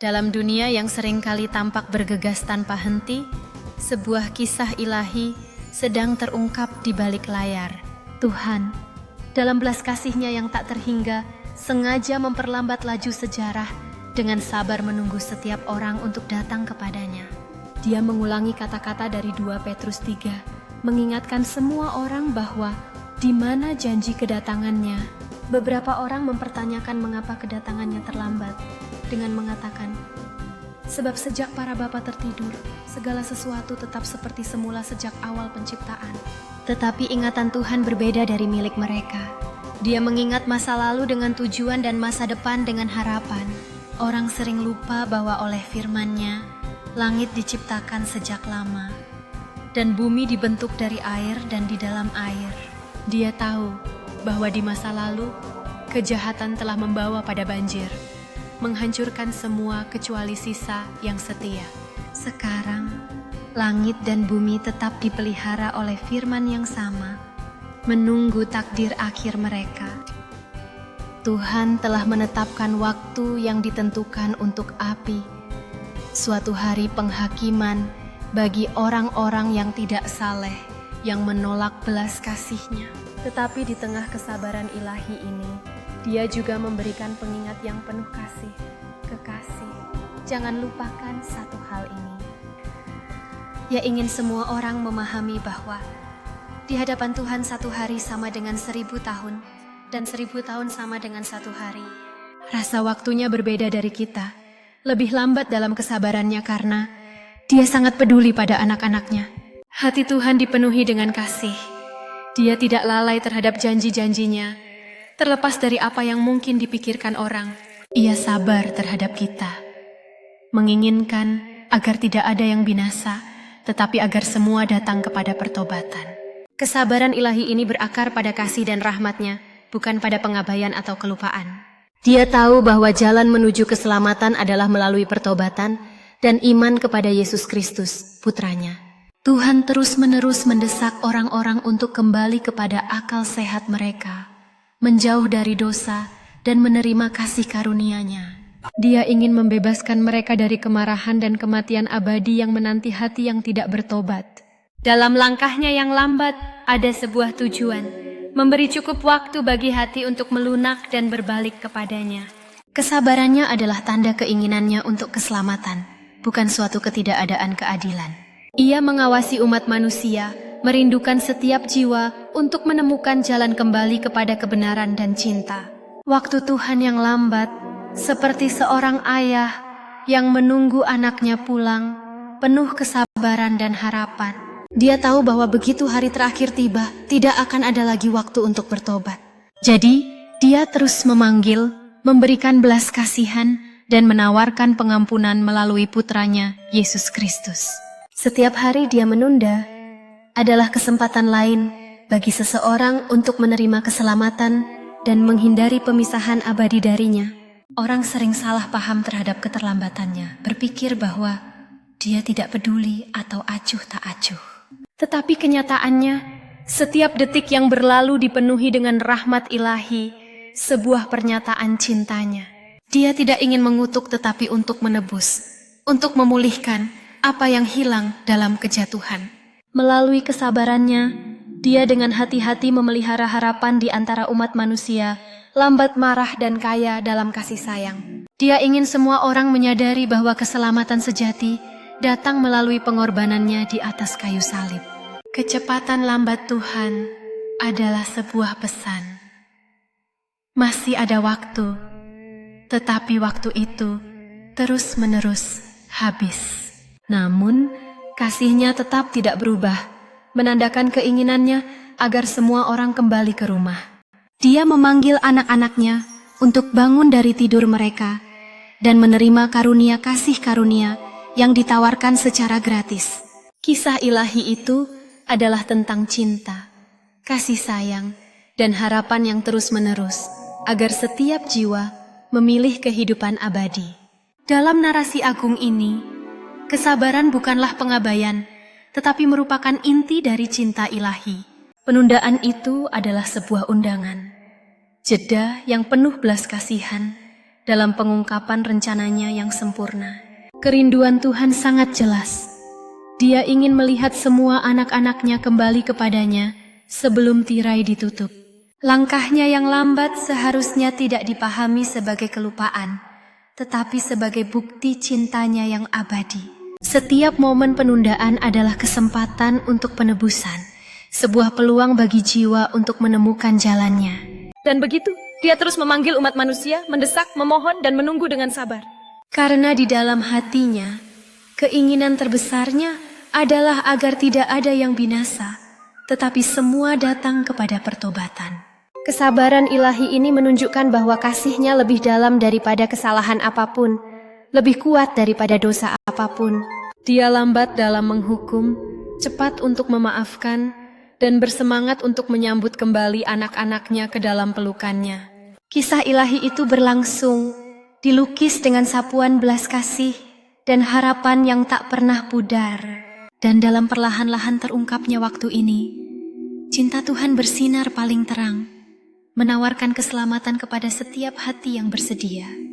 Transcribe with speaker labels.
Speaker 1: Dalam dunia yang seringkali tampak bergegas tanpa henti, sebuah kisah ilahi sedang terungkap di balik layar. Tuhan, dalam belas kasih-Nya yang tak terhingga, sengaja memperlambat laju sejarah dengan sabar menunggu setiap orang untuk datang kepadanya. Dia mengulangi kata-kata dari 2 Petrus 3, mengingatkan semua orang bahwa di mana janji kedatangannya. Beberapa orang mempertanyakan mengapa kedatangannya terlambat dengan mengatakan, sebab sejak para bapa tertidur, segala sesuatu tetap seperti semula sejak awal penciptaan. Tetapi ingatan Tuhan berbeda dari milik mereka. Dia mengingat masa lalu dengan tujuan dan masa depan dengan harapan. Orang sering lupa bahwa oleh firman-Nya, langit diciptakan sejak lama, dan bumi dibentuk dari air dan di dalam air. Dia tahu bahwa di masa lalu, kejahatan telah membawa pada banjir, menghancurkan semua kecuali sisa yang setia. Sekarang, langit dan bumi tetap dipelihara oleh firman yang sama, menunggu takdir akhir mereka. Tuhan telah menetapkan waktu yang ditentukan untuk api, suatu hari penghakiman bagi orang-orang yang tidak saleh, yang menolak belas kasih-Nya. Tetapi di tengah kesabaran ilahi ini, Dia juga memberikan pengingat yang penuh kasih. Kekasih, jangan lupakan satu hal ini. Ia ingin semua orang memahami bahwa di hadapan Tuhan satu hari sama dengan 1000 tahun, dan 1000 tahun sama dengan satu hari. Rasa waktunya berbeda dari kita, lebih lambat dalam kesabarannya karena Dia sangat peduli pada anak-anaknya. Hati Tuhan dipenuhi dengan kasih. Dia tidak lalai terhadap janji-janjinya, terlepas dari apa yang mungkin dipikirkan orang. Ia sabar terhadap kita, menginginkan agar tidak ada yang binasa, tetapi agar semua datang kepada pertobatan. Kesabaran ilahi ini berakar pada kasih dan rahmat-Nya, bukan pada pengabaian atau kelupaan. Dia tahu bahwa jalan menuju keselamatan adalah melalui pertobatan dan iman kepada Yesus Kristus, Putranya. Tuhan terus-menerus mendesak orang-orang untuk kembali kepada akal sehat mereka, menjauh dari dosa dan menerima kasih karunia-Nya. Dia ingin membebaskan mereka dari kemarahan dan kematian abadi yang menanti hati yang tidak bertobat. Dalam langkah-Nya yang lambat, ada sebuah tujuan, memberi cukup waktu bagi hati untuk melunak dan berbalik kepadanya. Kesabarannya adalah tanda keinginannya untuk keselamatan, bukan suatu ketidakadaan keadilan. Ia mengawasi umat manusia, merindukan setiap jiwa untuk menemukan jalan kembali kepada kebenaran dan cinta. Waktu Tuhan yang lambat, seperti seorang ayah yang menunggu anaknya pulang, penuh kesabaran dan harapan. Dia tahu bahwa begitu hari terakhir tiba, tidak akan ada lagi waktu untuk bertobat. Jadi, Dia terus memanggil, memberikan belas kasihan, dan menawarkan pengampunan melalui Putranya, Yesus Kristus. Setiap hari Dia menunda adalah kesempatan lain bagi seseorang untuk menerima keselamatan dan menghindari pemisahan abadi darinya. Orang sering salah paham terhadap keterlambatannya, berpikir bahwa Dia tidak peduli atau acuh tak acuh. Tetapi kenyataannya, setiap detik yang berlalu dipenuhi dengan rahmat ilahi, sebuah pernyataan cintanya. Dia tidak ingin mengutuk tetapi untuk menebus, untuk memulihkan apa yang hilang dalam kejatuhan. Melalui kesabarannya, Dia dengan hati-hati memelihara harapan di antara umat manusia, lambat marah dan kaya dalam kasih sayang. Dia ingin semua orang menyadari bahwa keselamatan sejati datang melalui pengorbanannya di atas kayu salib. Kecepatan lambat Tuhan adalah sebuah pesan. Masih ada waktu, tetapi waktu itu terus-menerus habis. Namun, kasih-Nya tetap tidak berubah, menandakan keinginannya agar semua orang kembali ke rumah. Dia memanggil anak-anaknya untuk bangun dari tidur mereka dan menerima karunia kasih karunia yang ditawarkan secara gratis. Kisah ilahi itu adalah tentang cinta, kasih sayang, dan harapan yang terus-menerus agar setiap jiwa memilih kehidupan abadi. Dalam narasi agung ini, kesabaran bukanlah pengabaian, tetapi merupakan inti dari cinta ilahi. Penundaan itu adalah sebuah undangan, jeda yang penuh belas kasihan, dalam pengungkapan rencananya yang sempurna. Kerinduan Tuhan sangat jelas. Dia ingin melihat semua anak-anaknya kembali kepadanya sebelum tirai ditutup. Langkahnya yang lambat seharusnya tidak dipahami sebagai kelupaan, tetapi sebagai bukti cintanya yang abadi. Setiap momen penundaan adalah kesempatan untuk penebusan, sebuah peluang bagi jiwa untuk menemukan jalannya.
Speaker 2: Dan begitu, dia terus memanggil umat manusia, mendesak, memohon, dan menunggu dengan sabar.
Speaker 1: Karena di dalam hatinya, keinginan terbesarnya adalah agar tidak ada yang binasa, tetapi semua datang kepada pertobatan. Kesabaran ilahi ini menunjukkan bahwa kasih-Nya lebih dalam daripada kesalahan apapun, lebih kuat daripada dosa apapun. Dia lambat dalam menghukum, cepat untuk memaafkan, dan bersemangat untuk menyambut kembali anak-anaknya ke dalam pelukannya. Kisah ilahi itu berlangsung, dilukis dengan sapuan belas kasih dan harapan yang tak pernah pudar. Dan dalam perlahan-lahan terungkapnya waktu ini, cinta Tuhan bersinar paling terang, menawarkan keselamatan kepada setiap hati yang bersedia.